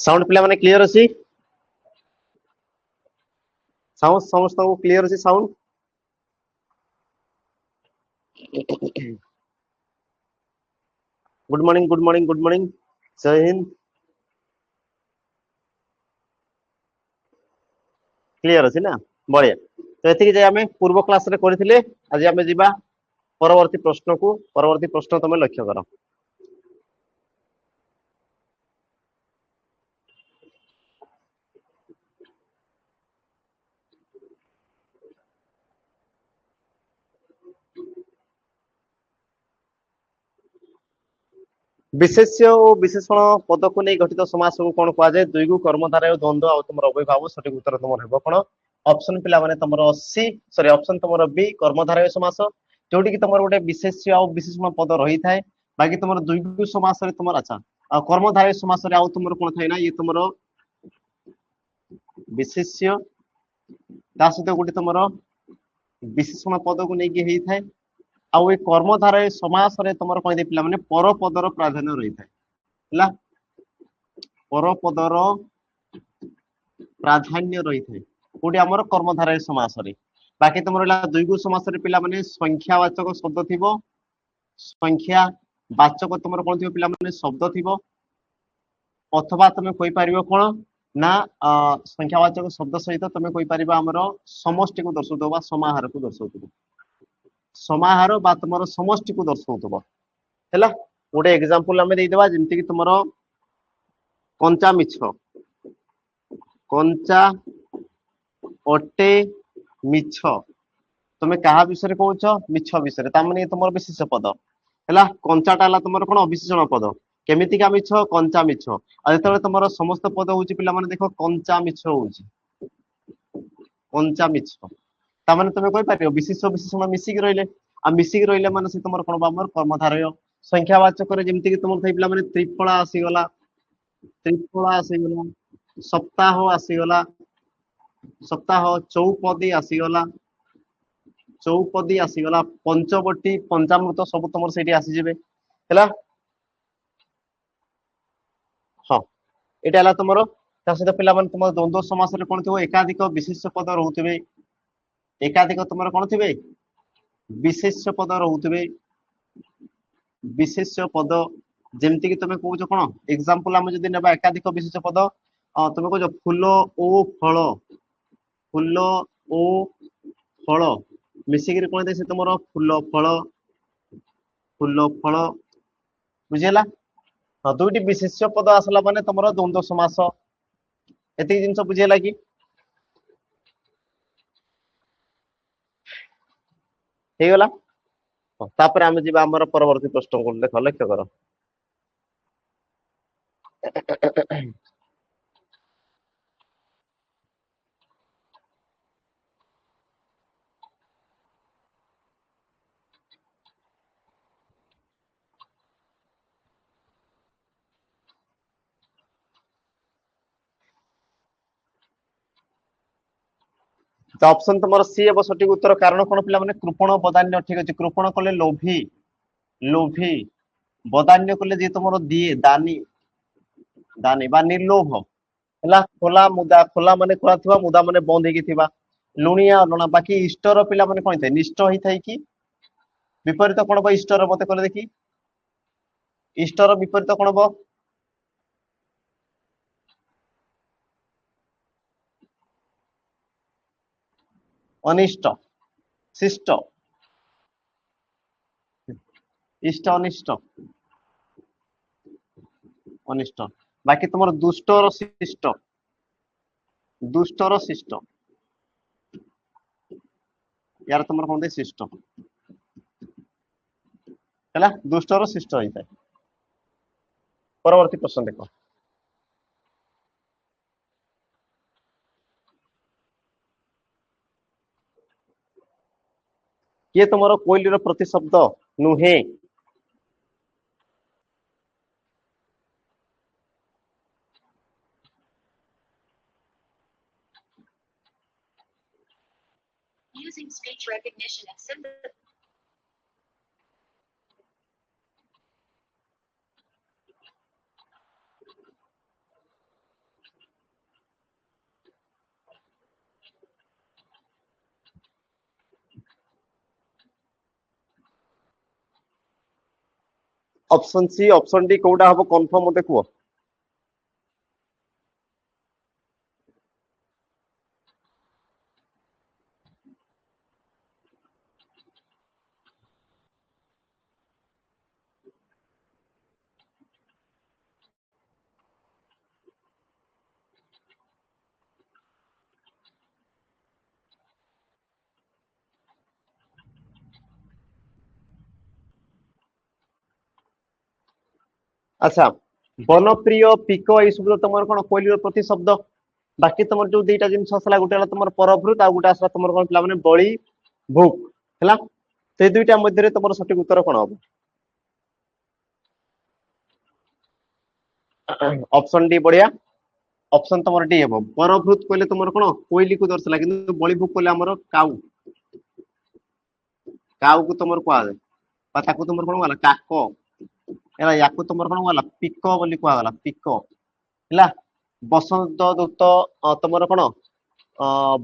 Sound पिला माने clear अछि साउंड समस्त को क्लियर अछि sound good morning good morning good morning जय हिंद क्लियर अछि ना बढिया तो एतिକି जे ଆମେ पूर्व क्लास रे କରିथिले आज ଆମେ ଯିବା परवर्ती प्रश्न को परवर्ती प्रश्न तमे लक्ष्य करो विशेष्य और विशेषण पद को नहीं गठित समास को कोन कुआ जाय दुई गु कर्मधारय द्वंद्व आ तुमर अव्ययभाव सठिक उत्तर तुमर हेबो कोन ऑप्शन पिला माने तुमर सी सॉरी ऑप्शन तुमर बी कर्मधारय समास जोटी कि तुमर गोटे विशेष्य और विशेषण पद रही थाए बाकी तुमर दुई गु समास रे तुमर अच्छा आ कर्मधारय समास रे आ तुमर कोन थाए ना ये तुमर विशेष्य ता सहित गोटे तुमर विशेषण पद को नहीं कि हेई थाए आउ ए कर्मधारय समास रे तुमर कोन दे पिला माने पर पदर प्राधान्य रही थाए हला परपदर प्राधान्य रही थे कोडी हमर कर्मधारय समास रे बाकी तुमर ला दुई गु समास रे पिला माने संख्यावाचक शब्द थिबो संख्या वाचक तुमर कोन थिबो पिला माने शब्द थिबो अथवा तुमे कोइ परिबो कोन ना संख्यावाचक शब्द सहित तुमे कोइ परिबा हमर समष्टि को दर्शाउतो बा समाहार को दर्शाउतो समाहार बा तुमर समष्टि को दर्शाउतो हैला गोटे एग्जांपल हमें दे देबा जेंति कि तुमर कंचा मिछ कंचा अटे मिछ तुमे कहा विषय कहउछ मिछ विषय ता माने तुमर विशेष पद हैला कंचाटा हला तुमर कोन अविशेषण पद केमिति का मिछ कंचा मिछ आ जेतले तुमर समस्त पद होउची पिला माने देखो कंचा मिछ होउची कंचा मिछ ता माने तुमे कहि पारियो विशेष विशेषण मिसिक रहिले आ मिसिक रहिले माने से तुमर कोन बामर कर्मधारय संख्यावाचक रे जेमिति कि तुमर थई पिला माने त्रिफला आसीगला त्रिफला आसीगला सप्ताह चौपदी आसीगला चौपदी आसीगला पंचवटी पंचामृत सब तुमर सेठी आसी जेबे हैला हां एटा हला तुमर ता सहित पिला माने तुमर द्वंद्व समास रे कोन थिबो एकाधिक विशेष पद रहउथिबे एकाधिक तुमर कोन थिबे विशेष पद रहउथिबे विशेष पद जेमति कि तुमे कहउछ कोन एग्जांपल हम जदी नेबा एकाधिक विशेष पद तुमे कहउछ फूल ओ फूल ओ फल मिसिक रे कोन दे से तुमर फूल फल बुझिला हां दुईटी विशेष पद आसला माने तुमर द्वंद्व समास एति जिंस बुझिला कि हे गला तापर हम जिबा हमर परवर्ती प्रश्न को देख लक्ष्य करो तो ऑप्शन तुमर सी एबो सठिक उत्तर कारण कोन पिला माने कृपण बदान्य ठीक अछि कृपण कले लोभी लोभी बदान्य कले जे तुमर दिए दानी दानी बा निर्लोभ हला खोला माने खोला थिबा मुदा माने बंद हेकी थिबा लुनिया लुणा बाकी इष्टर पिला माने कोन थाए निष्ठ ही थाए कि विपरीत कोन बा इष्टर मते कले देखि इष्टर विपरीत कोन बा अनिष्ट शिष्ट इष्ट अनिष्ट अनिष्ट बाकी तुमर दुष्ट और शिष्ट यार तुमर कोन दे शिष्ट हैला दुष्ट और शिष्ट होई थाए परवर्ती प्रश्न देखो ये तुमर कोइली रो प्रतिशब्द नुहे Using speech recognition and synthesis. Option C option D कोडा हबो कंफर्म मते कुओ। अच्छा वनप्रिय पिक ए सब तुम कौन कोइली प्रति शब्द बाकी तुम जो दीटा जिनस आसला गोटे हला तुम परभृत आ गोटे आसला तुम कौन पिला माने बळी भूक हला ते दुईटा मध्य रे तुम सठिक उत्तर कौन हम ऑप्शन डी बढ़िया ऑप्शन तुम डी हम परभृत कहले तुम कौन कोइली को दर्शला किंतु बळी भूक कहले हमर काऊ काऊ को तुम कहा जाए पता को तुम कौन वाला काको एला याकू तुम कौन वाला पिक बोली कहा गला पिक हला बसंत दूत तुमर कौन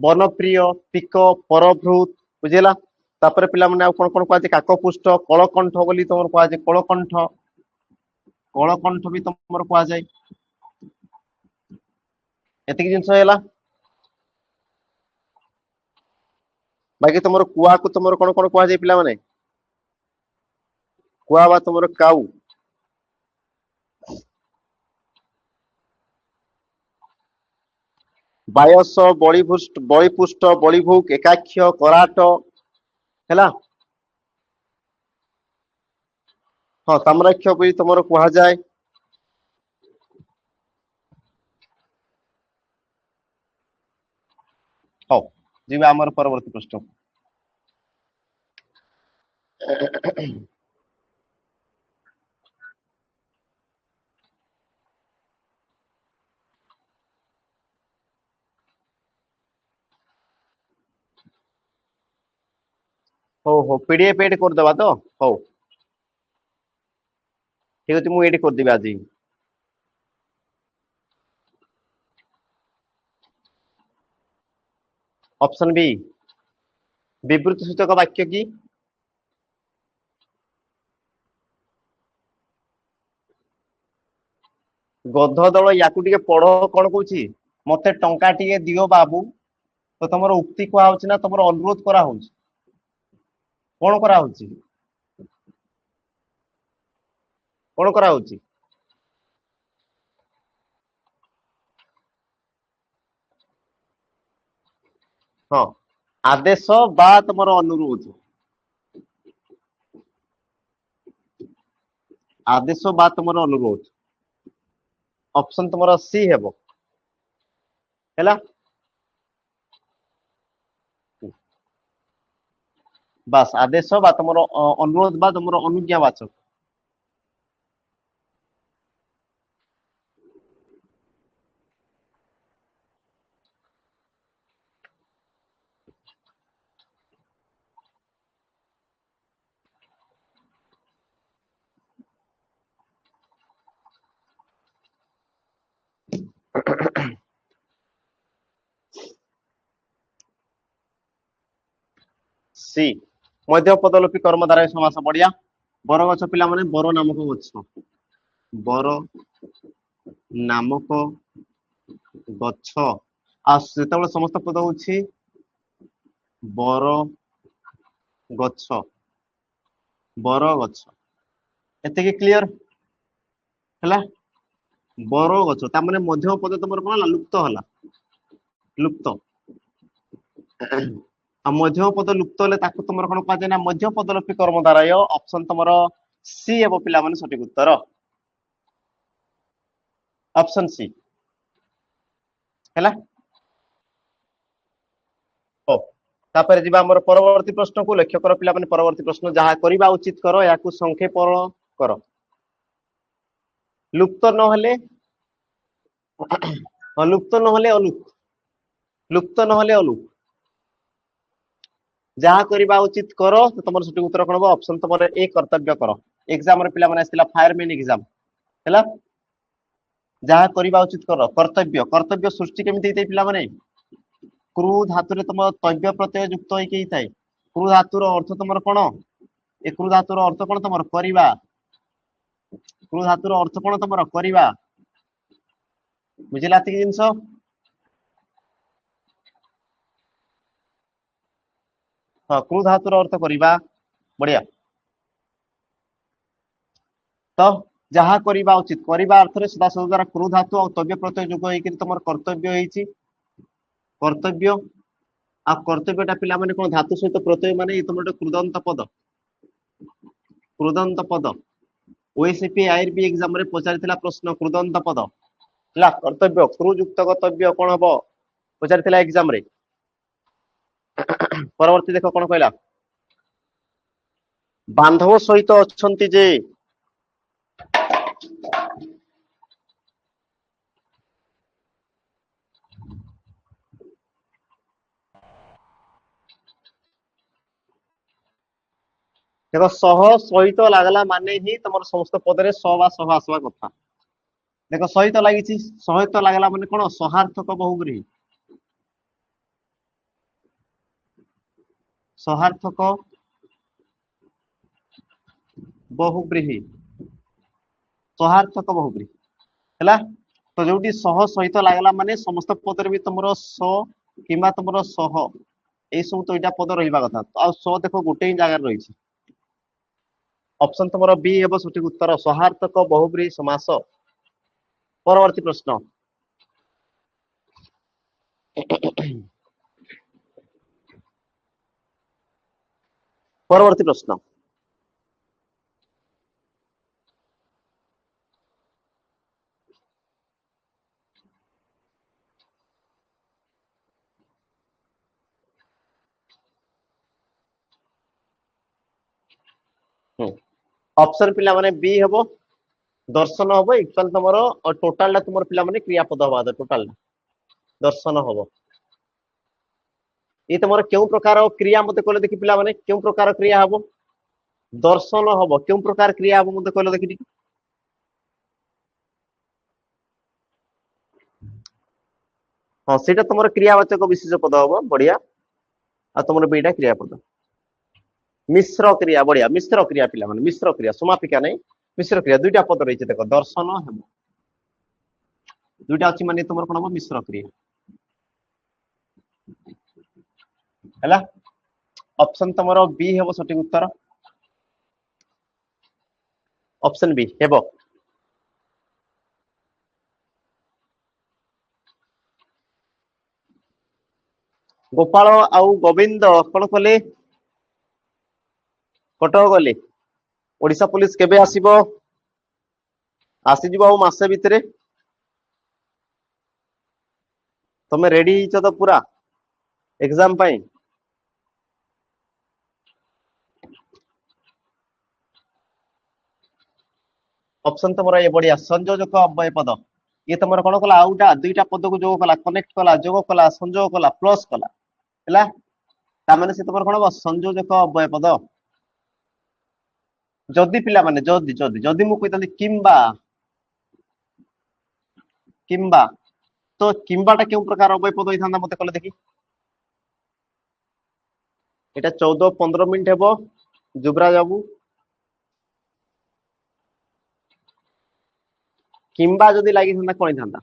वनप्रिय पिक परभृत बुझेला तापर पिला माने कौन कौन कहा काकपुष्ट कलकंठ बोली तुम कहा कलकंठ कलकंठ भी तुम कहा जाए एतिक जिनस हैला बाकी तुम कुआ को तुम कौन कौन कहा जाए पिला माने कुआ बा तुम काऊ बायस बलिपुष्ट बलिभूक एकाक्ष कराट हैला हाँ ताम्राक्ष भी तुम कहा जाए हाँ जी आमर परवर्ती प्रश्न हो पीडीएफ एड कर देबा तो हो ठीक अछि मु एड कर देबे आज ऑप्शन बी विवृत सूचक वाक्य की गध दल याकू टिके पढ़ कौन कहूची मते टंका टिके दियो बाबू तो तुमर उक्ति कुआ होची ना तुमर अनुरोध करा होची कौन करा होची कौन करा होची हाँ आदेश बा तुमर अनुरोध आदेश बा तुमर अनुरोध ऑप्शन तुमर सी हेबो हैला बस आदेश बा तुमर अनुरोध बा तुमर अनुज्ञावाचक सी मध्य पदलोपी कर्म द्वारा समास बढ़िया बर गछ पिला माने बर नामक गछ बर नामक गछ आ जेतेबेले समस्त पद होछि बर गछ बर गछ एते के क्लियर हैला बर गछ ता माने मध्य पद तमर कोन हला लुप्त हला लुप्त आ मध्य पद लुप्त हेले ताको तमर कोन कहा जाय ना मध्य पदलोपी कर्म द्वाराय ऑप्शन तमर सी एबो पिला माने सठिक उत्तर ऑप्शन सी हैला ओ तापर जिबा हमर परवर्ती प्रश्न को लक्ष्य कर पिला माने परवर्ती प्रश्न जहा करिबा उचित करो याकू संक्षेपण करो लुप्त न हेले लुप्त न हेले अलुक लुप्त न हेले अलुक जहा करिबा उचित करो तो तमर सठिक उत्तर कोन हो ऑप्शन तमर ए कर्तव्य करो एग्जाम रे पिला माने आस्तिला फायरमैन एग्जाम हैला जहा करिबा उचित करो कर्तव्य कर्तव्य सृष्टि केमिति हेतै पिला माने क्रू धातु रे तम तव्य प्रत्यय युक्त होई के थाई क्रू धातुर अर्थ तमर कोन ए क्रू धातुर अर्थ कोन तमर करिबा କ୍ରୁ ଧାତୁର ଅର୍ଥ କଣ ତମର କରିବା ବୁଝିଲା ଏତିକି ଜିନିଷ ହଁ କ୍ରୁ ଧାତୁର ଅର୍ଥ କରିବା ବଢିଆ ତ ଯାହା କରିବା ଉଚିତ କରିବା ଅର୍ଥରେ ସଦାସର୍ବଦା ଦ୍ୱାରା କ୍ରୁ ଧାତୁ ଆଉ ତବ୍ୟ ପ୍ରତ୍ୟୟ ଯୋଗ ହେଇକି ତମର କର୍ତ୍ତବ୍ୟ ହେଇଛି କର୍ତ୍ତବ୍ୟ ଆଉ କର୍ତ୍ତବ୍ୟଟା ପିଲାମାନେ କଣ ଧାତୁ ସହିତ ପ୍ରତ୍ୟୟ ମାନେ ତମର ଗୋଟେ କୃଦନ୍ତ ପଦ ଓଏସିପି ଆଇଆରବି ଏକ୍ସାମ ରେ ପଚାରିଥିଲା ପ୍ରଶ୍ନ କୃଦନ୍ତ ପଦ ହେଲା କର୍ତ୍ତବ୍ୟ କ୍ରୁ ଯୁକ୍ତ କର୍ତ୍ତବ୍ୟ କଣ ହବ ପଚାରିଥିଲା ଏକ୍ସାମ ରେ ପରବର୍ତ୍ତୀ ଦେଖ କଣ କହିଲା ବାନ୍ଧବ ସହିତ ଅଛନ୍ତି ଯେ देखो सह सहित लागला माने ही तुम समस्त पदरे स बा सह आसवा कथा देखो सहित लगी सहित लागला माने कौन सहार्थक बहुब्रीही सहार्थक बहुब्रीही सहार्थक बहुब्रीही है तो जो सह सहित लागला माने समस्त पदरे भी तुम स कि तुम सह ये सब तो यहाँ पद रहा कथा आ स देख गोटे ही जगार रही ऑप्शन तुम बी हे सठिक उत्तर सहार्थक बहुब्रीही समास परवर्ती प्रश्न परवर्ती प्रश्न ऑप्शन पिला माने बी हेबो दर्शन हबो इक्वल तुमरो और टोटल तुमर पिला माने क्रियापद हबा टोटल दर्शन हबो ये तुमर केउ प्रकार क्रिया मते कहले देखि पिला माने केउ प्रकार क्रिया हबो दर्शन हबो केउ प्रकार क्रिया हबो मते कहले देखि हां सेटा तुमर क्रियावाचक विशेष पद हबो बढ़िया आ तुमर बेटा क्रियापद मिश्र क्रिया बढ़िया मिश्र क्रिया पिला माने मिश्र क्रिया समापिका नहीं मिश्र क्रिया दुईटा पद रही देखो दर्शन हेबो दुईटा अछि माने तुमर कोन हबो मिश्र क्रिया हैला ऑप्शन तुमर बी हेबो सठिक उत्तर ऑप्शन बी हेबो गोपाल आउ गोविंद कौन कले कटक गले ओडिशा पुलिस केबे आसीबो आसीजिबो आ मासे भितरे तमे रेडी हिच तो पूरा एग्जाम पाई ऑप्शन तुमर ये बढ़िया संयोजक अव्यय पद ये तुमर कौन कला आउटा दुईटा पद को जोग कला कनेक्ट कला जोग कला संयोग कला प्लस कला हैला तामाने से तुमर कौन संयोजक अव्यय पद जदि पिला माने जदि जदि जदि मु कहितली किंबा किंबा तो किंबाटा केउ प्रकार अव्यय पद होइथांदा मते कहले देखि एटा 14-15 मिनिट हेबो जुबराज बाबू किंबा जदि लागि थांदा कोन थांदा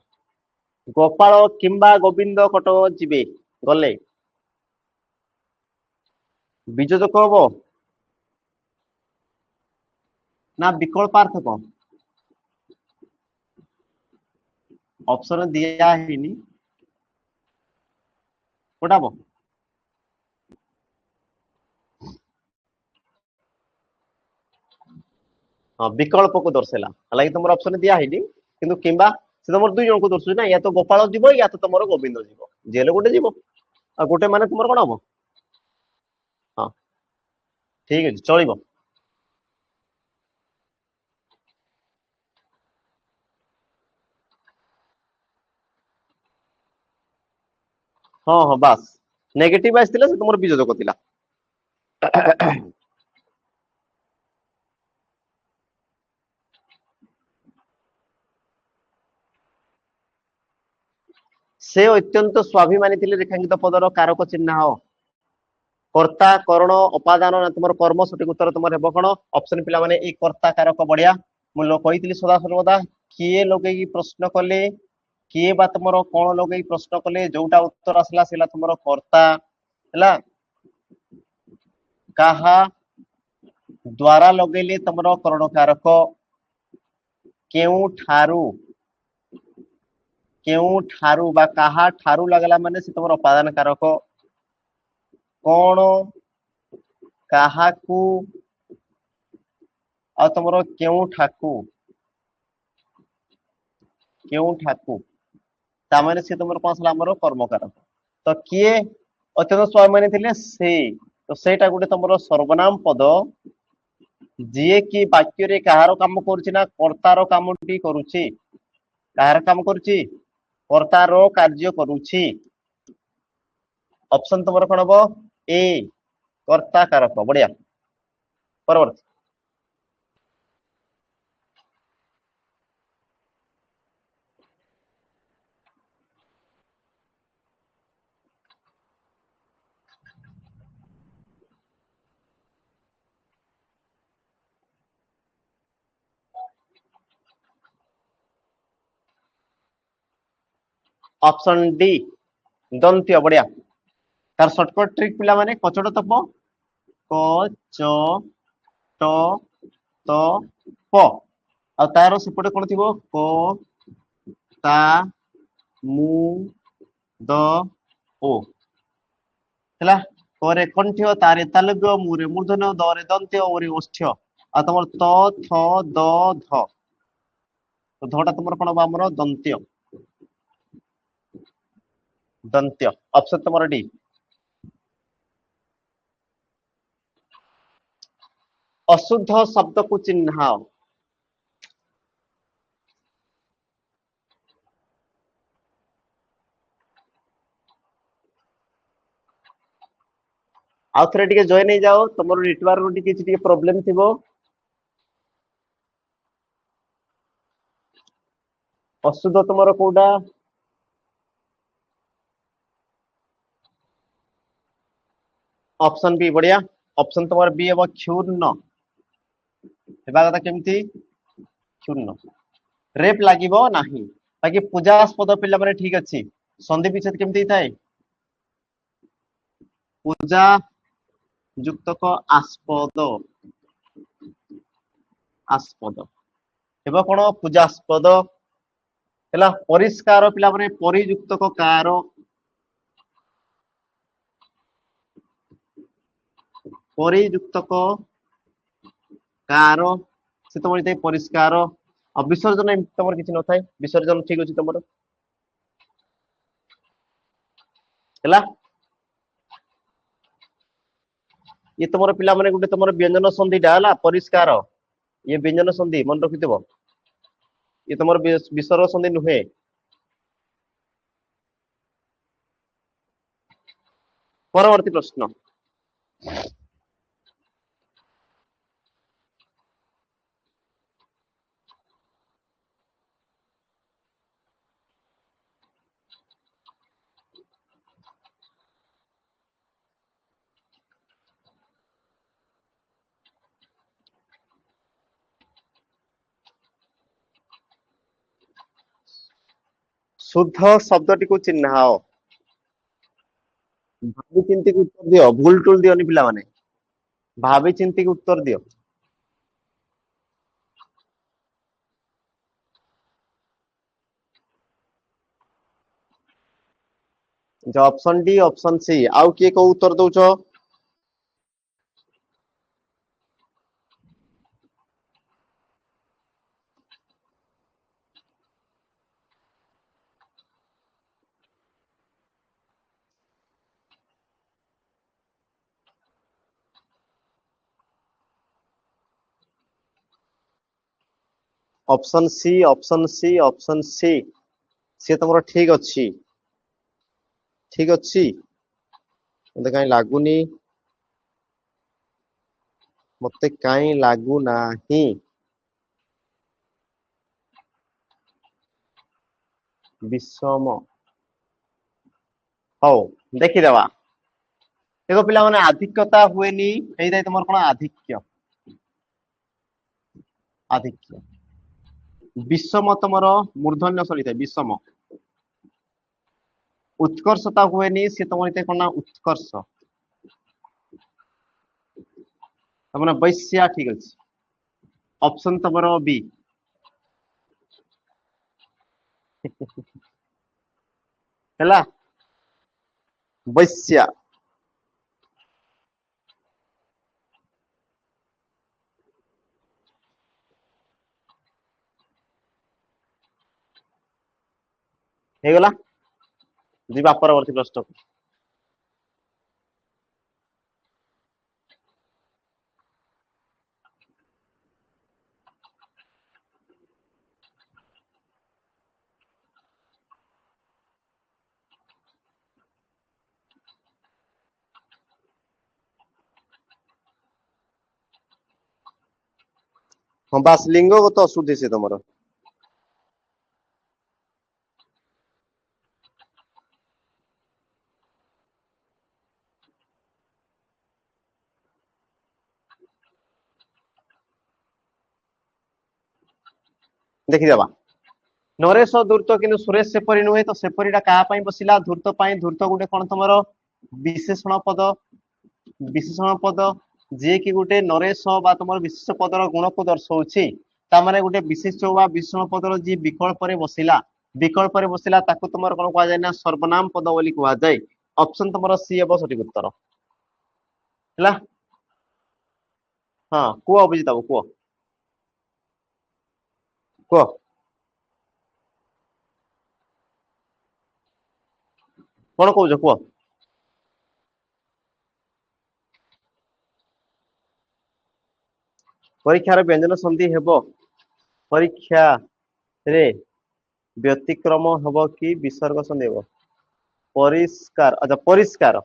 गोपाल किंबा गोविंद कटक जिबे गले वियोजक हबो ना विकल्पार्थक ऑप्शन दिया हिनी कोटा हबो हाँ विकल्प को दर्शेला हालांकि तुम ऑप्शन दिया हिनी किंतु किंबा से तुम दुई जन को दर्शु ना या तो गोपाल जीव या तो तुम गोविंद जीव जेल गोटे जीव आ गोटे माने तुम कौन हम हाँ ठीक है चलो हाँ हाँ बास नेगेटिव आसला से तुम वियोजक थिला से अत्यंत स्वाभिमानी थिले रेखांकित पदर कारक चिन्ह हो कर्ता करण उपादान तुम कर्म सठिक उत्तर तुम हे कौन ऑप्शन पिला माने कर्ता कारक बढ़िया କହିଥିଲି ସଦା ସର୍ବଦା କିଏ ଲଗେଇକି ପ୍ରଶ୍ନ କଲେ କିଏ ବା ତମର କଣ ଲଗେଇକି ପ୍ରଶ୍ନ କଲେ ଯୋଉଟା ଉତ୍ତର ଆସିଲା ସେଇଟା ତମର କର୍ତ୍ତା ହେଲା। କାହା ଦ୍ଵାରା ଲଗେଇଲେ ତମର କरणକାରକ। କେଉଁଠାରୁ ବା କାହା ଠାରୁ ଲାଗିଲା ମାନେ ସେ ତମର ଅପାଦାନ କାରକ। କଣ କାହାକୁ ଆଉ ତମର କେଉଁଠାକୁ ତାମାନେ ସେ ତମର କଣ ଆସିଲା ଆମର କର୍ମକାରକ। ତ କିଏ ଅତ୍ୟନ୍ତ ସ୍ୱାଭିମାନୀ ଥିଲେ ସେ, ତ ସେଇଟା ଗୋଟେ ତମର ସର୍ବନାମ ପଦ ଯିଏ କି ବାକ୍ୟରେ କାହାର କାମ କରୁଛି ନା କର୍ତ୍ତାର କାମଟି କରୁଛି। କାହାର କାମ କରୁଛି? କର୍ତ୍ତାର କାର୍ଯ୍ୟ କରୁଛି। ଅପସନ ତମର କଣ ହବ? ଏ କର୍ତ୍ତା କାରକ। ବଢିଆ। ପରବର୍ତ୍ତୀ ଅପସନ ଡି ଦନ୍ତ୍ୟ। ବଢିଆ। ତାର ସର୍ଟକଟ ଟ୍ରିକ୍ ପିଲାମାନେ କଚଟ ତପ କ ଚ ଟ ତ ପ ଆଉ ତାର ସେପଟେ କଣ ଥିବ କ ତା ମୁ ଦ ଓ ହେଲା। କରେ କଣ୍ଠ୍ୟ ତାରେ ତାଲବ୍ୟ ମୁରେ ମୂର୍ଧନ୍ୟ ଦରେ ଦନ୍ତ୍ୟ ଓରେ ଓଷ୍ଠ୍ୟ ଆଉ ତମର ତ ଥ ଦ ଧ। ଧଟା ତମର କଣ ହବ ଆମର ଦନ୍ତ୍ୟ। ଅପସନ ତମର ଡି। ଅଶୁଦ୍ଧ ଶବ୍ଦକୁ ଚିହ୍ନାଅ। ଆଉ ଥରେ ଟିକେ ଜଏନ୍ ହେଇଯାଅ, ତମର ନେଟୱାର୍କ ଟିକେ କିଛି ଟିକେ ପ୍ରୋବ୍ଲେମ ଥିବ। ଅଶୁଦ୍ଧ ତମର କୋଉଟା? ଅପସନ ବି। ବଢିଆ। ଅପସନ ତମର ବି ହେବ କ୍ଷୁର୍ଣ୍ଣ। ହେବା କଥା କେମିତି? କ୍ଷୁର୍ଣ୍ଣ। ରେପ ଲାଗିବ ନାହିଁ। ବାକି ପୂଜାସ୍ପଦ ପିଲାମାନେ ଠିକ ଅଛି। ସନ୍ଧି ବିଚ୍ଛେଦ କେମିତି ହେଇଥାଏ? ପୂଜା ଯୁକ୍ତକ ଆସ୍ପଦ। ହେବ କଣ? ପୂଜାସ୍ପଦ। ହେଲା। ପରିଷ୍କାର ପିଲାମାନେ ପରିଯୁକ୍ତକ କାର। ପରିଯୁକ୍ତକ କାର ସେ ତମର ହେଇଥାଏ ପରିଷ୍କାର। ଆଉ ବିସର୍ଜନ ଏମିତି ତମର କିଛି ନଥାଏ। ବିସର୍ଜନ ଠିକ ଅଛି ତମର। ହେଲା। ଇଏ ତମର ପିଲାମାନେ ଗୋଟେ ତମର ବ୍ୟଞ୍ଜନ ସନ୍ଧିଟା ହେଲା ପରିଷ୍କାର। ଇଏ ବ୍ୟଞ୍ଜନ ସନ୍ଧି ମନେ ରଖିଥିବ। ଇଏ ତମର ବିସର୍ଗ ସନ୍ଧି ନୁହେଁ। ପରବର୍ତ୍ତୀ ପ୍ରଶ୍ନ। ଶୁଦ୍ଧ ଶବ୍ଦଟିକୁ ଚିହ୍ନାଅ। ଭାବି ଚିନ୍ତିକି ଉତ୍ତର ଦିଅ। ଭୁଲ ଟୁଲ ଦିଅନି ପିଲାମାନେ। ଭାବି ଚିନ୍ତିକି ଉତ୍ତର ଦିଅ। Option D, option C. ଆଉ କିଏ କୋଉ ଉତ୍ତର ଦଉଛ? Option C, option C, option C. ସିଏ ତମର ଠିକ ଅଛି। ଠିକ ଅଛି। ମତେ କାହିଁ ଲାଗୁନି। ମତେ କାହିଁ ଲାଗୁନାହିଁ। ବିଷମ। ହଉ ଦେଖିଦବା। ଦେଖ ପିଲାମାନେ ଆଧିକ୍ୟତା ହୁଏନି। ହେଇଥାଏ ତମର କଣ? ଆଧିକ୍ୟ। विषम तुमर मूर्धन्य सरी थाए विषम उत्कर्षता हुए सी तुम कौन ना उत्कर्ष तुम वैश्या ठीक अच्छे ऑप्शन तुमर बी है वैश्या हो गला जी परवर्ती प्रश्न हाँ बास लिंगगत अशुद्धि से तुम देखीदबा नरेश धूर्त कि सुरेश सेपरी नुहे तो सेपरीटा क्या बसला धूर्त धूर्त गोटे कौन तुम विशेषण पद जी कि गोटे नरेश तुम विशेष पदर गुण को दर्शाऊँ ताने गोटे विशेष विशेषण पदर जी विकल्प बसला तुम कौन कह ना सर्वनाम पद बोली कहुए ऑप्शन तुम सी हम सठिक उत्तर है हाँ कह अभिजित बाबू कह कह कौन कौच कह परीक्षार व्यंजन संधि हेब परीक्षा रे व्यतिक्रम हेब कि विसर्ग संधि हेब परिष्कार अच्छा परिष्कार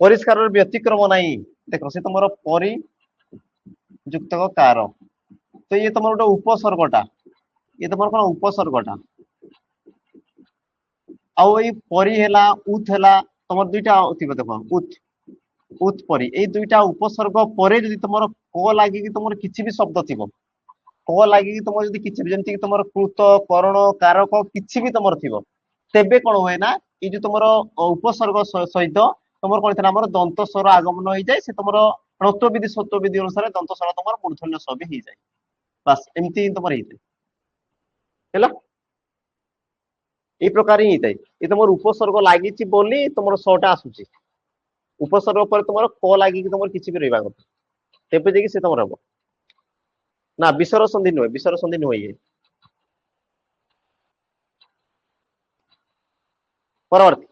परिष्कार व्यतिक्रम नहीं देख से तुम परि युक्त कार तो ये तुम गोटे उपसर्गटा ये तुम कौन उपसर्गटा आउ ये परि है उत है तुम दुईटा थी देख उत उत्परी ये दुईटा उपसर्ग पर जदि तुम क लगे तुम किसी भी शब्द थी क लगे तुम जब किसी भी जमी तुम कृत करण कारक किसी भी तुम थी तेबे कौन हुए ना ये जो तुम उपसर्ग सहित तुम कौन था दंत स्वर आगमन हो जाए से तुम ऋत्वविधि सत्वविधि अनुसार दंत स्वर तुम मूर्धन्य स्व भी हो जाए बस एमती तुम है ये प्रकार ही होता है तुम उपसर्ग लगी तुम शटा आसूची उपसर्ग पर तुम क लगे तुम किसी भी रहा कथा तेज जाकि तुम हम ना विसर संधि नुहे ये परवर्ती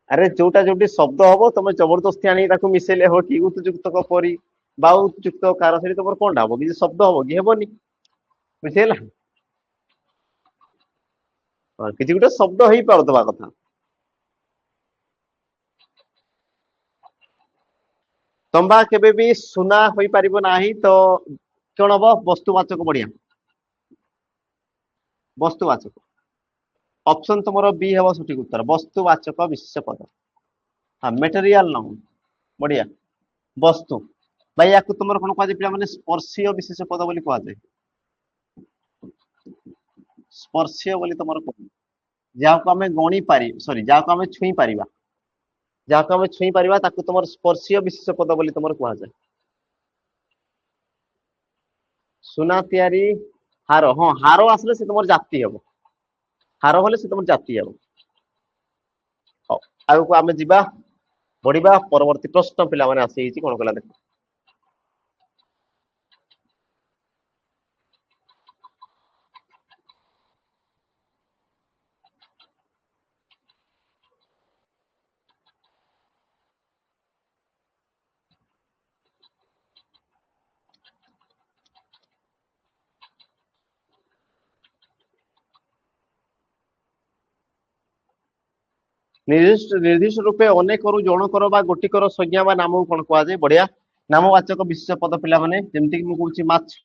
अरे जोटा जो शब्द हम तुम जबरदस्ती आनी मिसेले हो कि उत्युक्त परी बा उत्युक्त कार से तुम कौन हम कि शब्द हम कि हेनी बुझेगा किसी गोटे शब्द हो पारदवा कथा तंबा केबे भी सुना हो पार ना तो कौन हम वस्तुवाचक बढ़िया वस्तुवाचक ऑप्शन तुम बी हम सठिक उत्तर वस्तुवाचक विशेष पद हाँ मेटेरियल नाउन बढ़िया वस्तु भाई या तुम कौन कह मैंने स्पर्शीय विशेष पद बोली कहुए स्पर्शीय बोली तुम जहाँ को आम गणी पारि सॉरी जहाँ को आम छुई पार जहाँ को आम छुई पार तुम स्पर्शीय विशेष पद बोली तुम कहुए सुना तैयारी हार हाँ हार आसले से तुम जाति हम हार हेल्ले से तुम जाति हम आगे आम जा बढ़िया परवर्ती प्रश्न पे आसी कौन कला देख निर्दिष्ट रूपे अनेक जनकर गोटिकर संज्ञा नाम को कौन कहुए बढ़िया नामवाचक विशेष पद पिला माने जेमती कि मुझे माछ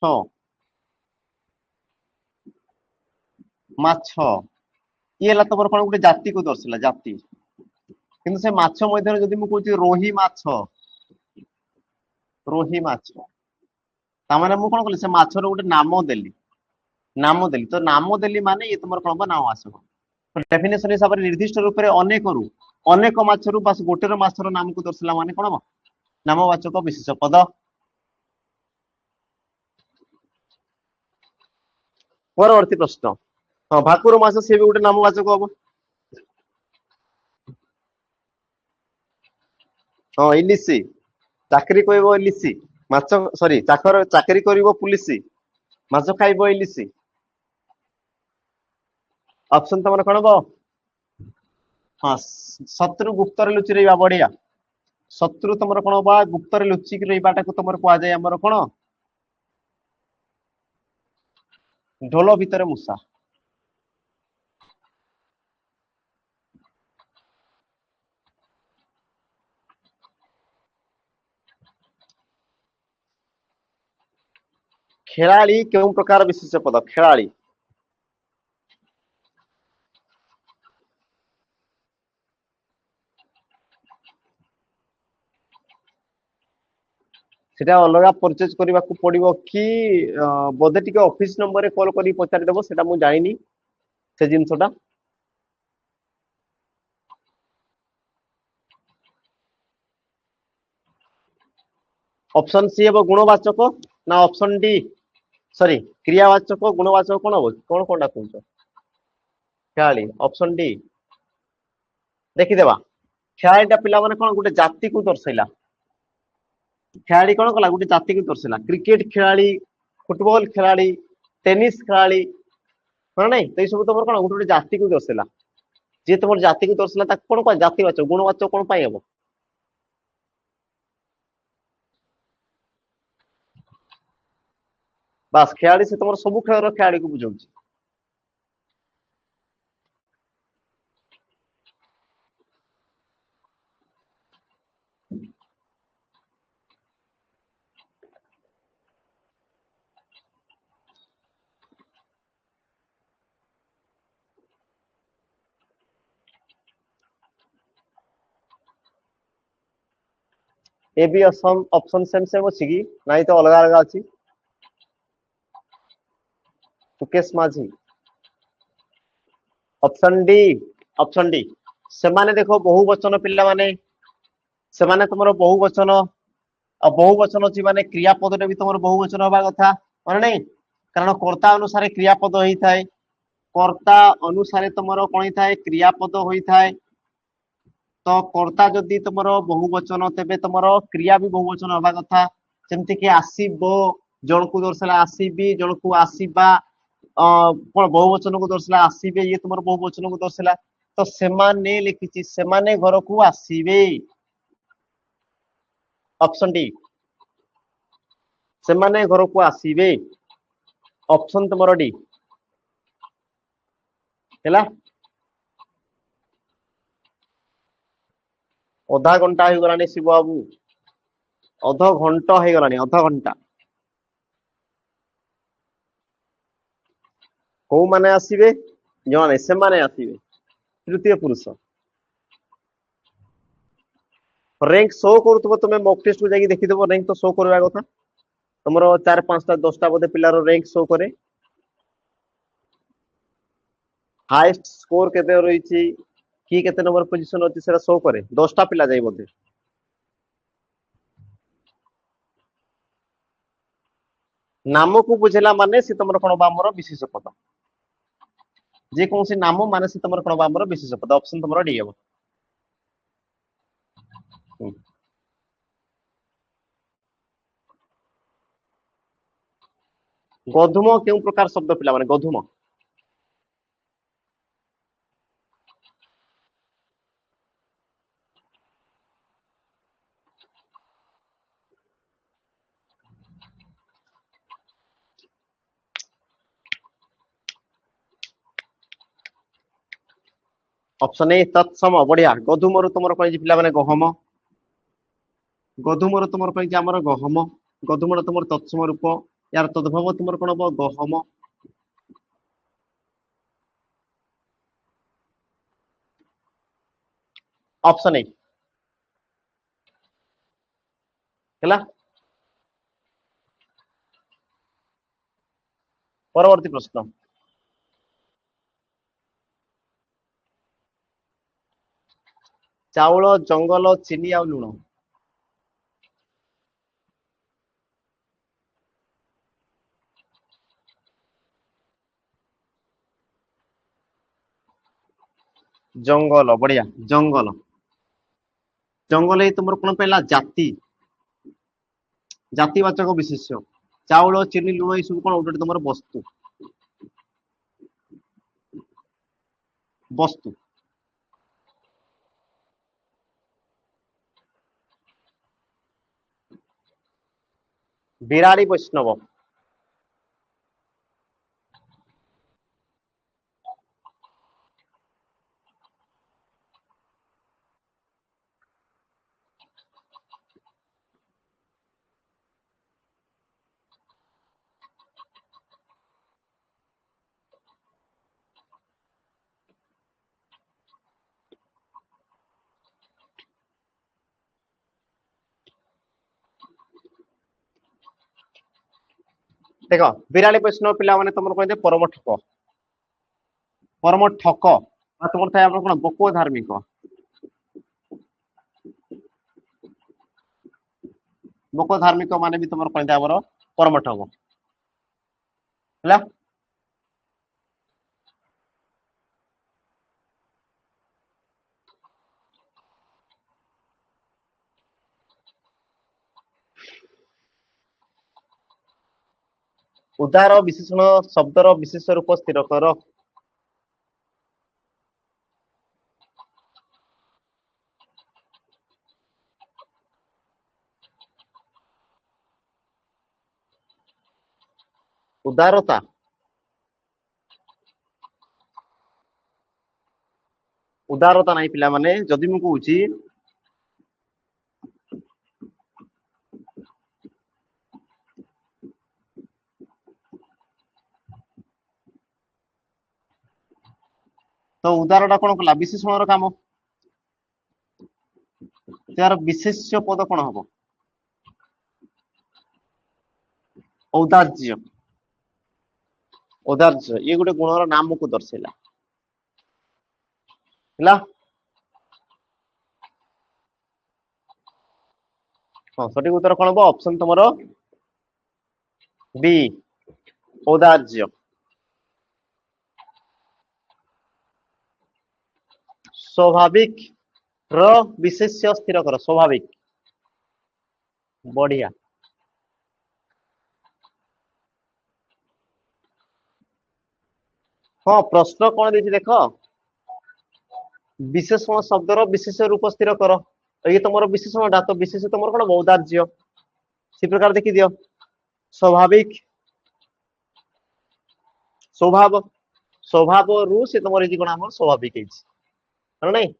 माछ ये तुम कौन गोटे जाति को दर्शाला जाति କିନ୍ତୁ ସେ ମାଛ ମଧ୍ୟରେ ଯଦି ମୁଁ କହୁଛି ରୋହି ମାଛ, ରୋହି ମାଛ, ତାମାନେ ମୁଁ କଣ କଲି ସେ ମାଛର ଗୋଟେ ନାମ ଦେଲି, ତ ନାମ ଦେଲି ମାନେ ଇଏ ତୁମର କଣ ହବ ନାମ ଆସିବ। ଡେଫିନେସନ ହିସାବରେ ନିର୍ଦ୍ଦିଷ୍ଟ ରୂପରେ ଅନେକରୁ, ଅନେକ ମାଛରୁ ବାସ୍ ଗୋଟେର ମାଛର ନାମକୁ ଦର୍ଶାଇଲା ମାନେ କଣ ହବ ନାମବାଚକ ବିଶେଷ ପଦ। ପରବର୍ତ୍ତୀ ପ୍ରଶ୍ନ, ହଁ ଭାକୁର ମାଛ ସିଏ ବି ଗୋଟେ ନାମବାଚକ ହବ। ହଁ ଇଲିଶି, ଚାକିରି କରିବ ଇଲିଶି, ମାଛ ସରି ଚାକିରି କରିବ ପୁଲିସ, ମାଛ ଖାଇବ ଇଲିଶି। ଅପସନ ତମର କଣ ହବ? ହଁ ଶତ୍ରୁ ଗୁପ୍ତରେ ଲୁଚି ରହିବା, ବଢିଆ। ଶତ୍ରୁ ତମର କଣ ହବ? ଗୁପ୍ତରେ ଲୁଚିକି ରହିବାଟାକୁ ତମର କୁହାଯାଏ ଆମର କଣ? ଢୋଲ ଭିତରେ ମୂଷା। ଖେଳାଳି କେଉଁ ପ୍ରକାର ବିଶେଷ ପଦ? ଖେଳାଳି ସେଟା ଅଲଗା ପରଚେଜ କରିବାକୁ ପଡିବ କି ବୋଧେ ଟିକେ ଅଫିସ ନମ୍ବରରେ କଲ୍ କରି ପଚାରିଦେବ, ସେଟା ମୁଁ ଜାଣିନି ସେ ଜିନିଷଟା। ଅପସନ ସି ହେବ ଗୁଣବାଚକ ନା ଅପସନ ଡି ସରି କ୍ରିୟାବାଚକ ଗୁଣବାଚକ କଣ ହବ? କଣଟା କହୁଛ? ଖେଳାଳି, ଅପସନ ଡି। ଦେଖିଦେବା, ଖେଳାଳିଟା ପିଲାମାନେ କଣ ଗୋଟେ ଜାତିକୁ ଦର୍ଶାଇଲା। ଖେଳାଳି କଣ କଲା? ଗୋଟେ ଜାତିକୁ ଦର୍ଶାଇଲା। କ୍ରିକେଟ ଖେଳାଳି, ଫୁଟବଲ ଖେଳାଳି, ଟେନିସ ଖେଳାଳି, ହଁ ନାଇଁ ତ ଏଇ ସବୁ ତମର କଣ ଗୋଟେ ଗୋଟେ ଜାତିକୁ ଦର୍ଶାଇଲା। ଯିଏ ତମର ଜାତିକୁ ଦର୍ଶାଇଲା ତାକୁ କଣ କହ? ଜାତିବାଚକ। ଗୁଣବାଚକ କଣ ପାଇଁ ହବ? ବାସ୍ ଖେଳାଳି ସେ ତମର ସବୁ ଖେଳର ଖେଳାଳିକୁ ବୁଝାଉଛି। ଏ ବି ଅପସନ ସେମ ସେମ ଅଛି କି? ନାଇଁ ତ ଅଲଗା ଅଲଗା ଅଛି। Sukesh Majhi, option D, option D. ସେମାନେ ଦେଖ ବହୁ ବଚନ ପିଲାମାନେ, ସେମାନେ ତମର ବହୁ ବଚନ, ଆଉ ବହୁ ବଚନ ଅଛି ମାନେ କ୍ରିୟା ପଦରେ ବି ତମର ବହୁ ବଚନ ହବା କଥା, ମାନେ ନାଇଁ? କାରଣ କର୍ତ୍ତା ଅନୁସାରେ କ୍ରିୟାପଦ ହେଇଥାଏ, କର୍ତ୍ତା ଅନୁସାରେ ତମର କଣ ହେଇଥାଏ? କ୍ରିୟାପଦ ହୋଇଥାଏ। ତ କର୍ତ୍ତା ଯଦି ତମର ବହୁ ବଚନ, ତେବେ ତମର କ୍ରିୟା ବି ବହୁ ବଚନ ହବା କଥା। ଯେମିତି କି ଆସିବ, ଜଣକୁ ଦର୍ଶାଇଲା ଆସିବି, ଜଣକୁ ଆସିବା, କଣ ବହୁ ବଚନକୁ ଦର୍ଶାଇଲା ଆସିବେ, ଇଏ ତମର ବହୁ ବଚନକୁ ଦର୍ଶାଇଲା। ତ ସେମାନେ ଲେଖିଛି, ସେମାନେ ଘରକୁ ଆସିବେ, ଅପସନ ଡି। ସେମାନେ ଘରକୁ ଆସିବେ, ଅପସନ ତମର ଡି ହେଲା। ଅଧା ଘଣ୍ଟା ହେଇଗଲାଣି ଶିବ ବାବୁ, ଅଧ ଘଣ୍ଟା ହେଇଗଲାଣି, ଅଧ ଘଣ୍ଟା। କୋଉମାନେ ଆସିବେ? ଜଣେ, ସେମାନେ ଆସିବେ, ତୃତୀୟ ପୁରୁଷ। ର୍ୟାଙ୍କ ଶୋ କରୁଥିବ, ତମେ ମକ୍ ଟେଷ୍ଟକୁ ଯାଇକି ଦେଖିଦବ, ର୍ୟାଙ୍କ ତ ଶୋ କରିବା କଥା। ତମର 4, 5ଟା 10ଟା ବୋଧେ ପିଲାର ର୍ୟାଙ୍କ ଶୋ କରେ। ହାଇଏଷ୍ଟ ସ୍କୋର କେତେ ରହିଛି, କି କେତେ ନମ୍ବର ପୋଜିସନ ଅଛି, ସେଟା ଶୋ କରେ 10ଟା ପିଲା ଯାଇ ବୋଧେ। ନାମକୁ ବୁଝେଇଲା ମାନେ ସେ ତମର କଣ ହବ? ଆମର ବିଶେଷ ପଦ। ଯେ କୌଣସି ନାମ ମାନେ ସେ ତମର କଣ ହବ? ଆମର ବିଶେଷ ପଦ। ଅପସନ ତମର ଡି ହବ। ଗଧୁମ କେଉଁ ପ୍ରକାର ଶବ୍ଦ ପିଲାମାନେ? ଗଧୁମ ଅପସନ ଏ ତତ୍ସମ, ବଢିଆ। ଗଧୁମରୁ ତମର କଣ ହେଇଛି ପିଲାମାନେ? ଗହମ। ଗଧୁମର ତମର କଣ ହେଇଛି? ଆମର ଗହମ। ଗଧୁମର ତମର ତତ୍ସମ ରୂପ, ୟାର ତଦ୍ଭବ ତମର କଣ ହବ? ଗହମ। ऑप्शन ए ହେଲା। ପରବର୍ତ୍ତୀ ପ୍ରଶ୍ନ, ଚାଉଳ, ଜଙ୍ଗଲ, ଚିନି ଆଉ ଲୁଣ। ଜଙ୍ଗଲ, ବଢିଆ। ଜଙ୍ଗଲ, ଜଙ୍ଗଲ ଏଇ ତୁମର କଣ ପାଇଲା? ଜାତି, ଜାତିବାଚକ ବିଶେଷ୍ୟ। ଚାଉଳ, ଚିନି, ଲୁଣ ଏଇ ସବୁ କଣ ଗୋଟେ ଗୋଟେ ତମର ବସ୍ତୁ, ବସ୍ତୁ। ବିରାଡି ବୈଷ୍ଣବ, ଦେଖ ବିରାଡି ବୈଷ୍ଣବ ପିଲାମାନେ ତମର କହିଲେ ପରମ ଠକ, ପରମ ଠକ। ଆଉ ତମର ଥାଏ ଆମର କଣ? ବକୁଅ ଧାର୍ମିକ। ବକୁଅ ଧାର୍ମିକ ମାନେ ବି ତମର କହିଲେ ଆମର ପରମ ଠକ ହେଲା। ଉଦାର ବିଶେଷଣ ଶବ୍ଦର ବିଶେଷ ରୂପ ସ୍ଥିର କର। ଉଦାରତା, ଉଦାରତା ନାହିଁ ପିଲାମାନେ। ଯଦି ମୁଁ କହୁଛି ତ ଉଦାରଟା କଣ କଲା? ବିଶେଷଣର କାମ। ତାର ବିଶେଷ୍ୟ ପଦ କଣ ହବ? ଔଦାର୍ଯ୍ୟ, ଔଦାର୍ଯ୍ୟ ଇଏ ଗୋଟେ ଗୁଣର ନାମକୁ ଦର୍ଶେଇଲା ହେଲା। ହଁ, ସଠିକ ଉତ୍ତର କଣ ହବ? ଅପସନ ତମର ବି, ଔଦାର୍ଯ୍ୟ। ସ୍ୱାଭାବିକ ର ବିଶେଷ୍ୟ ସ୍ଥିର କର। ସ୍ୱାଭାବିକ, ବଢିଆ। ହଁ, ପ୍ରଶ୍ନ କଣ ଦେଇଛି ଦେଖ, ବିଶେଷଣ ଶବ୍ଦର ବିଶେଷ ରୂପ ସ୍ଥିର କର। ଇଏ ତମର ବିଶେଷଣଟା, ତ ବିଶେଷ ତମର କଣ? ଔଦାର୍ଯ୍ୟ। ସେ ପ୍ରକାର ଦେଖିଦିଅ, ସ୍ୱାଭାବିକ, ସ୍ୱଭାବ, ସ୍ୱଭାବରୁ ସେ ତମର ହେଇଛି କଣ? ଆମର ସ୍ୱାଭାବିକ ହେଇଛି ନାଇଁ।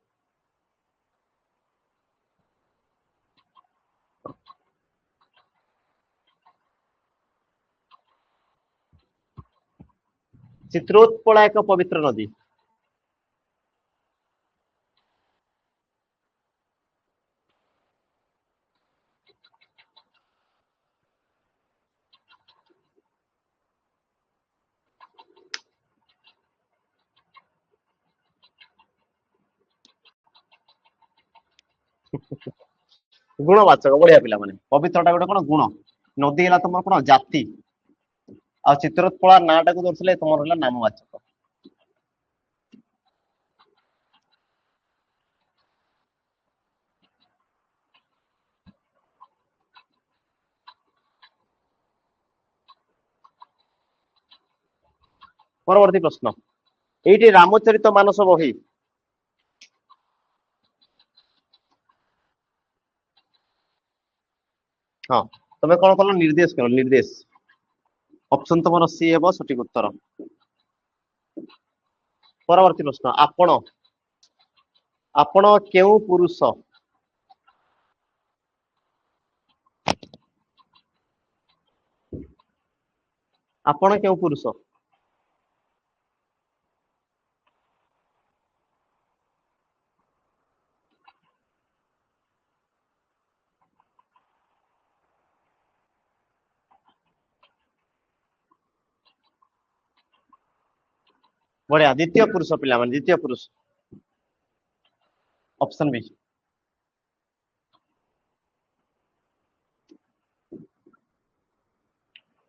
ଚିତ୍ରୋତ୍ପଳା ଏକ ପବିତ୍ର ନଦୀ। ଗୁଣବାଚକ, ବଢିଆ ପିଲାମାନେ। ପବିତ୍ରଟା ଗୋଟେ କଣ? ଗୁଣ। ନଦୀ ହେଲା ତମର କଣ? ଜାତି। ଆଉ ଚିତ୍ରୋତ୍ପଳା ନାଁ ଟାକୁ ଦର୍ଶାଇଲେ ତମର ହେଲା ନାମବାଚକ। ପରବର୍ତ୍ତୀ ପ୍ରଶ୍ନ, ଏଇଠି ରାମଚରିତ ମାନସ ବହି। ହଁ, ତମେ କଣ କଲ? ନିର୍ଦ୍ଦେଶ କର, ନିର୍ଦ୍ଦେଶ। ଅପସନ ତମର ସି ହେବ ସଠିକ ଉତ୍ତର। ପରବର୍ତ୍ତୀ ପ୍ରଶ୍ନ, ଆପଣ, ଆପଣ କେଉଁ ପୁରୁଷ? ଆପଣ କେଉଁ ପୁରୁଷ? बढिया द्वितीय पुरुष पिला माने द्वितीय पुरुष ऑप्शन बी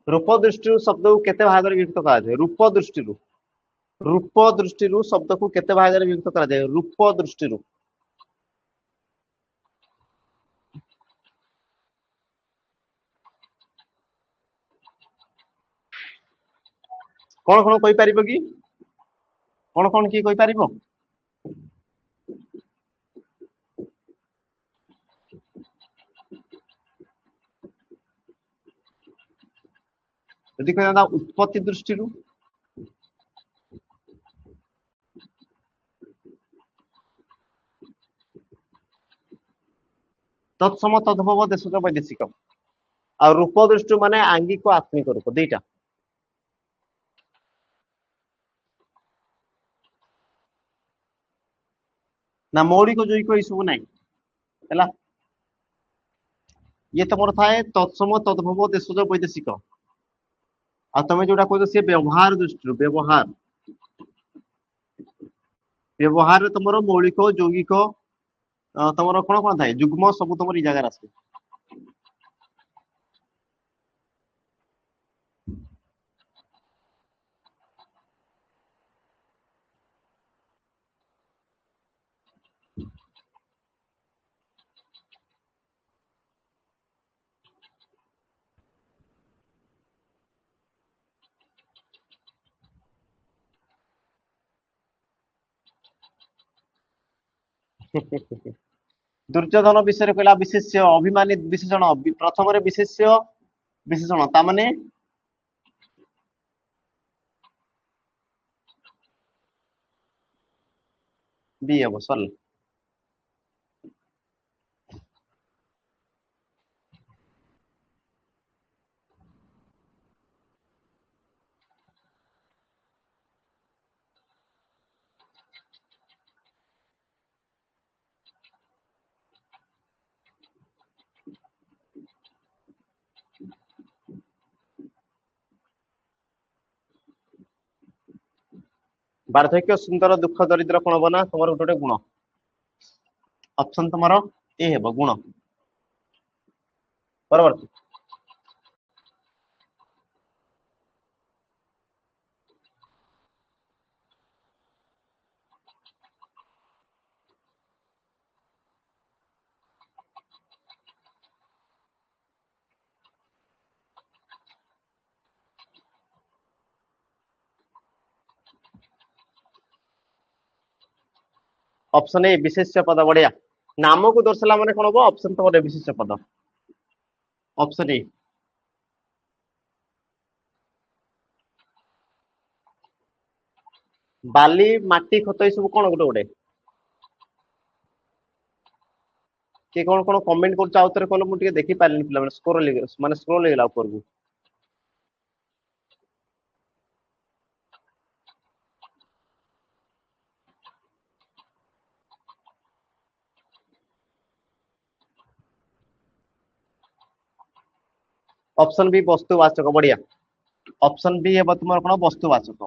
रूप दृष्टि शब्द को केते भाग रे विभक्त करा जाय रूप दृष्टि शब्द को केते भाग रे विभक्त करा जाय रूप दृष्टि कोन कोन कहि परिबो कि कोन कोन की कहि परिबो यदि कहना उत्पत्ति दृष्टि तत्सम तद्भव देशज वैदेशिक आ रूप दृष्टि माने आंगिक आत्मिक रूप दुईटा ना मौलिक जैविक ये सब नहीं है ये तुम थाए तत्सम तद्भव देशज वैदेशिक आ तुम जोटा कह सी व्यवहार दृष्टि व्यवहार व्यवहार तुम मौलिक यौगिक तुम कौन कौन थाए जुग्म सब तुम जगार आस दुर्योधन विषय कहला विशेष्य अभिमानी विशेषण प्रथम विशेष्य विशेषण ता माने बी हम सरल वार्धक्य सुंदर दुख दरिद्र कौन हम ना तुम गोटे गुण ऑप्शन तुम ए हेब गुण परवर्ती ऑप्शन ए विशेष्य पद बढ़िया नाम को दर्शाला माने कौन हम ऑप्शन तुम विशेष्य पद ऑप्शन ए बाली माटी खत ये सब कौन गोटे गोटे किए कौन कौन कमेंट कर आउे कहले मुझे देखी पारे पे स्क्रोल होगा ऊपर को ऑप्शन बी वस्तुवाचक बढ़िया ऑप्शन बी हे तुम कौन वस्तुवाचक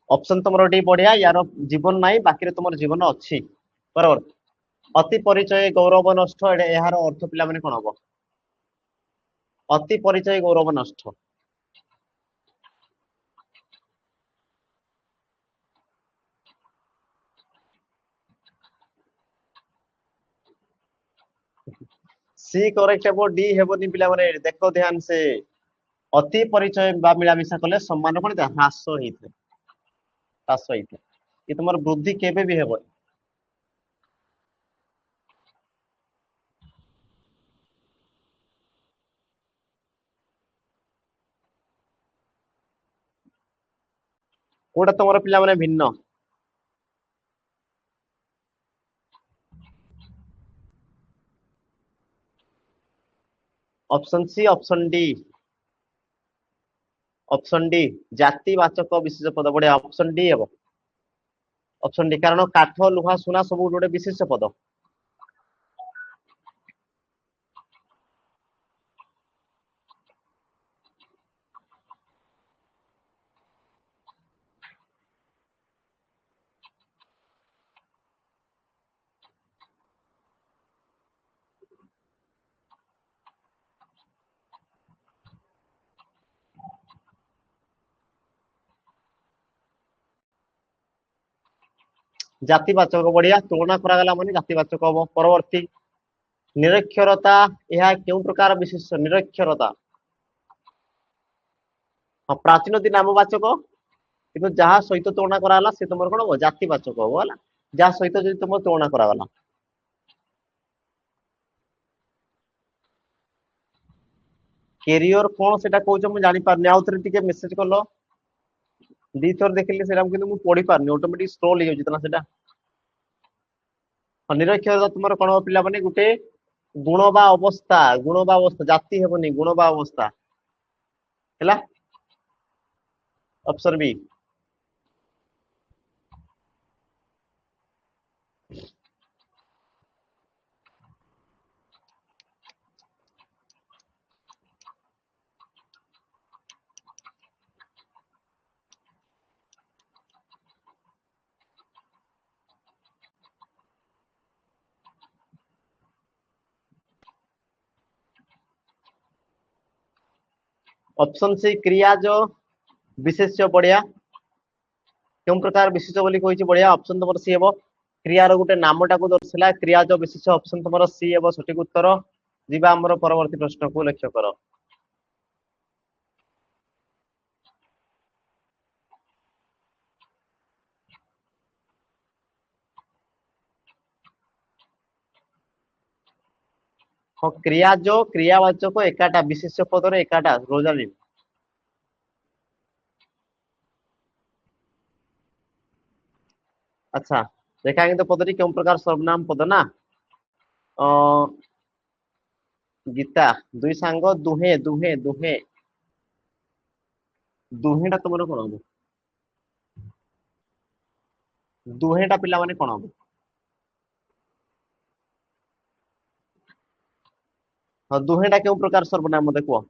ऑप्शन तुम बढ़िया यार जीवन ना बाकी तुम जीवन अच्छी बराबर अति परिचय गौरव नष्ट यार अर्थ पिला माने कौन हम अति परिचय गौरव नष्ट सी करेक्ट हे डी हेबनी पिला माने देखो ध्यान से अति परिचय बा मिलामिशा कले सम्मान कौन ह्रास होता ह्रास होता ये तुम वृद्धि केबे भी हेबनी कोटा तुम पिला माने भिन्न option C, option D, option D ଜାତିବାଚକ ବିଶେଷ ପଦ। ବଢିଆ, ऑप्शन डी ହେବ। ऑप्शन डी, କାରଣ କାଠ, ଲୁହା, ସୁନା ସବୁ ଗୋଟେ ବିଶେଷ ପଦ। ଜାତିବାଚକ, ବଢିଆ, ତୁଳନା କରାଗଲା ମାନେ ଜାତିବାଚକ ହବ। ପରବର୍ତ୍ତୀ, ନିରକ୍ଷରତା, ଏହା କେଉଁ ପ୍ରକାର ବିଶେଷ? ନିରକ୍ଷରତା, ହଁ, ପ୍ରାଚୀନ ଦି ନାମବାଚକ, କିନ୍ତୁ ଯାହା ସହିତ ତୁଳନା କରାଗଲା ସେ ତମର କଣ ହବ? ଜାତିବାଚକ ହବ ହେଲା। ଯାହା ସହିତ ଯଦି ତମର ତୁଳନା କରାଗଲା। କ୍ୟାରିୟର କଣ ସେଟା କହୁଛ ମୁଁ ଜାଣିପାରୁନି, ଆଉ ଥରେ ଟିକେ ମେସେଜ କଲ। ଦି ଥର ଦେଖିଲି ସେଟା କିନ୍ତୁ ମୁଁ ପଢି ପାରୁନି, ଅଟୋମେଟିକ ସ୍କ୍ରୋଲ ହେଇଯାଉଛି ନା ସେଟା। ନିରକ୍ଷରତା ତୁମର କଣ ହବ ପିଲାମାନେ? ଗୋଟେ ଗୁଣ ବା ଅବସ୍ଥା, ଗୁଣ ବା ଅବସ୍ଥା, ଜାତି ହେବନି, ଗୁଣ ବା ଅବସ୍ଥା ହେଲା। ଅପସନ ବି। ऑप्शन सी क्रियाज विशेष्य, बढ़िया। केउं प्रकार विशेष बोली कहिछि? बढ़िया, ऑप्शन तमर सी हेबो। क्रियार गोटे नामटा को दर्शाला क्रियाज विशेष, ऑप्शन तमर सी हेबो सठिक उत्तर। जिबा हमर परवर्ती प्रश्न को लक्ष्य करो। हाँ, क्रियाज क्रियावाचक एकाटा, विशेष पदर एकाटा, रोजालिन। अच्छा, रेखांकित पदटी केउं प्रकार सर्वनाम पद ना? अ गीता, दुई सांग, दुहे दुहे दुहे, दुहेटा तुमर कोन हबो? दुहेटा पिला माने कोन हबो? हाँ, दुहेटा केउं प्रकार सर्वनाम मते कुह?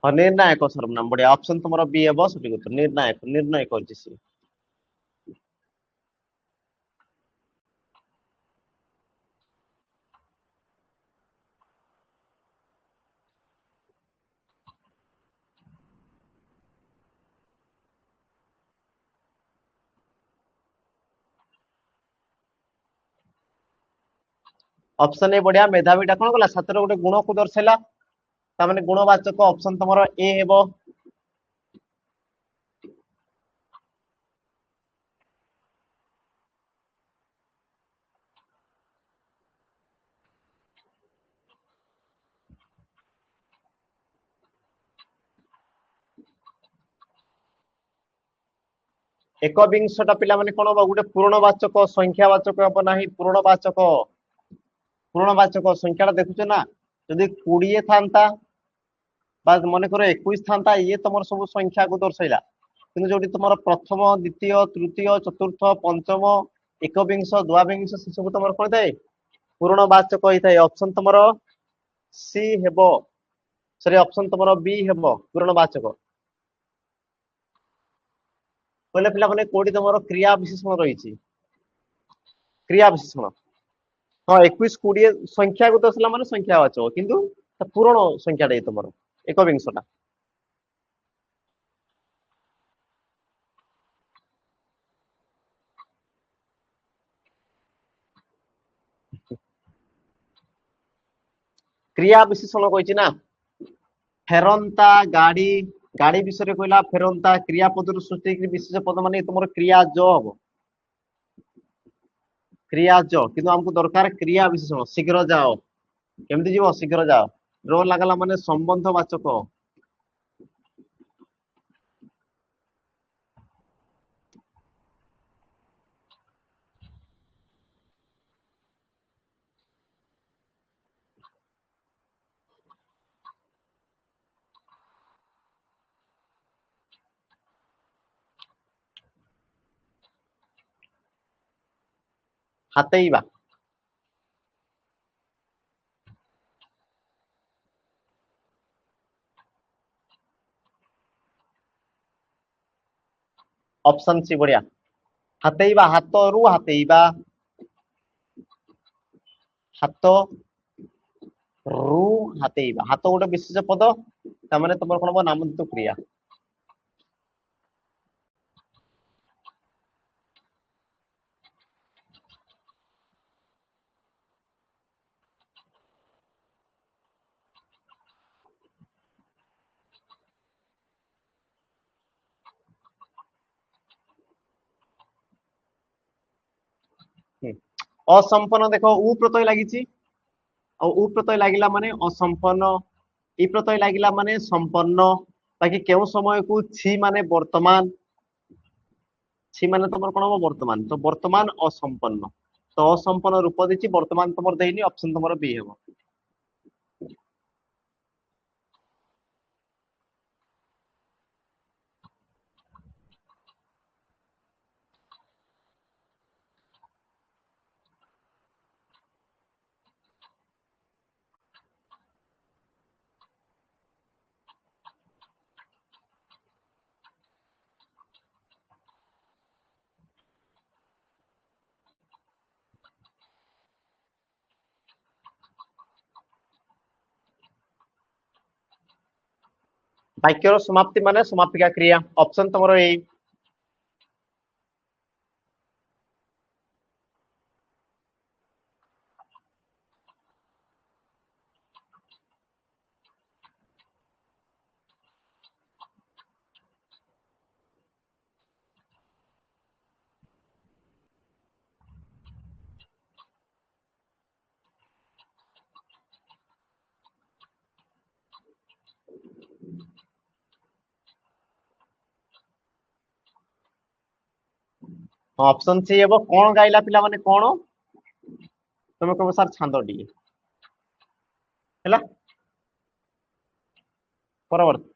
हाँ, निर्णायक सर्वनाम, बढ़िया, ऑप्शन तुमर बी हेबो सठिक उत्तर। निर्णायक, निर्णय करछि से। ऑप्शन ए, बढ़िया, मेधावीटा कोन कला? छात्र गोटे गुण को दर्शाइला, ता माने गुणवाचक, ऑप्शन तुमर ए हेबो। एकविंशटा पिला माने कोन हबो? गोटे पूर्णवाचक, संख्यावाचक हबो नाही, पूर्णवाचक। पूर्णवाचक संख्याटा देखुछ ना, जदि 20 थांता बा मन कर 21 थांता, ये तुम सब संख्या को दर्शाइला। किंतु जोटी तुम प्रथम, द्वितीय, तृतीय, चतुर्थ, पंचम, एकविंश, द्वाविंश, से सब तुम कौन थाए? पूर्णवाचक होता है। ऑप्शन तुम सी हेबो, सॉरी, ऑप्शन तुम बी हेबो पूर्णवाचक। कहले पिला माने कोडी तुम क्रिया विशेषण रही? क्रिया विशेषण, हाँ, 21 20 संख्या को दर्शाइला माने संख्यावाचक, किंतु पूर्ण संख्याटा तुम एकविंशटा। क्रिया विशेषण कही ना, फेरंता गाड़ी, गाड़ी विषय कहला फेरंता, क्रिया पद सृष्टि विशेष पद मान तुम क्रियाज हम, क्रियाज, किंतु हमको दरकार क्रिया विशेषण। शीघ्र जाओ, केमती जीव? शीघ्र जाओ, रो लगला माने संबंधवाचक। ହାତେଇବା। ଅପସନ ସି ବଢିଆ। ହାତେଇବା, ହାତରୁ ହାତେଇବା, ହାତ ରୁ ହାତେଇବା। ହାତ ଗୋଟେ ବିଶେଷ ପଦ, ତାମାନେ ତମର କଣ ହବ ନାମଯୁକ୍ତ କ୍ରିୟା। असंपन्न देखो उ प्रत्यय लागिची, और उ प्रत्यय लागिला माने असंपन्न, इ प्रत्यय लागिला माने संपन्न। बाकी केउ समय को छि माने वर्तमान, छि माने तमर कोन हो वर्तमान, तो वर्तमान असंपन्न, तो असंपन्न रूप देछि, वर्तमान तमर देइनी, ऑप्शन तमर बी हेबो। वाक्यर समाप्ति माने समापिका क्रिया, ऑप्शन तमर ए। ऑप्शन सी हेबो कोन गाइला पिला माने कोन, तुम कहबो सर छांद डी हैला परवर्ती।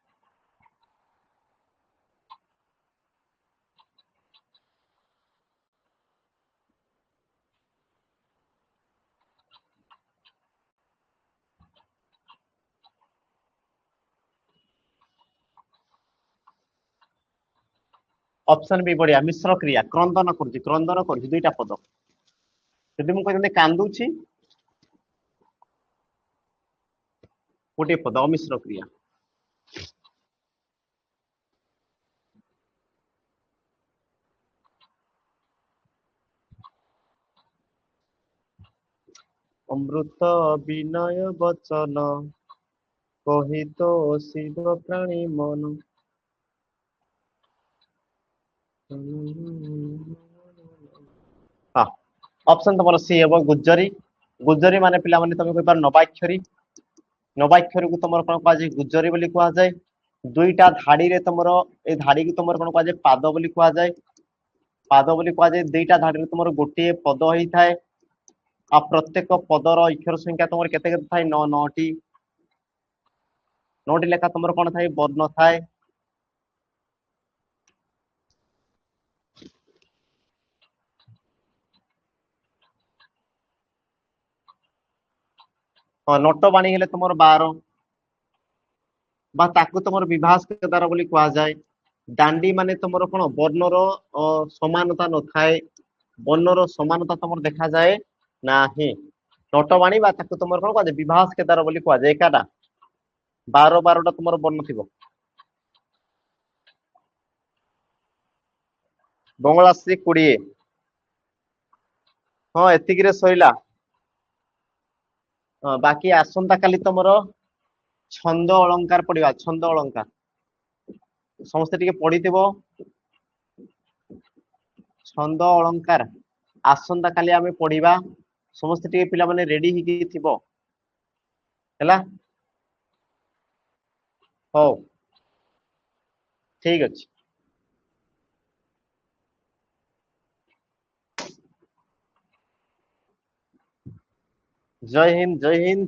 ऑप्शन भी बढ़िया, मिश्र क्रिया, क्रंदन करछि, क्रंदन करछि दुईटा पद। यदि मु कहते कांदुछि, गोटे पद अमिश्र क्रिया। अमृत विनय वचन कही तो शिव प्राणी मन। हाँ, ऑप्शन तुम सी हेबो गुज्जरी। गुज्जरी माने पिला माने तुम कहि नवाक्षरी, नवाक्षरी को तुम कौन कह गुज्जरी बोली कह जाए। दुईटा धाड़ी रे तुमरो ए धाड़ी की तुम कौन कह पाद बोली कह जाए, पाद बोली कह जाए। दुईटा धाड़ी रे तुमरो गोटे पद होई थाए, आ प्रत्येक पदर अक्षर संख्या तुम केते केते थाए 9 9टी, 9टी लेखा तुमरो कौन थाए वर्ण थाए। हाँ, नोट बाणी हेले तुमरो 12 बा ताकू तुमरो विभास केदार बोली कह जाए। दांडी माने तुमरो कोन वर्णर समानता न थाए, वर्णर समानता तुमर देखा जाए नाही। नोटवाणी बा ताकू तुमर कोन कह विभास केदार बोली कह जाए। एकाटा 12 12टा तुमर वर्ण थिबो। बंगला से 20। हाँ, एतिकी रे सइला। बाकी आसंता काली तुमरो छंद अलंकार पढ़िबा, छंद अलंकार समस्त टिके पढ़िथिबो। छंद अलंकार आसंता काली आमे पढ़िबा, समस्त टिके पिला माने रेडी हिकी थिबो हैला। हो ठीक अछि। जय हिंद, जय हिंद।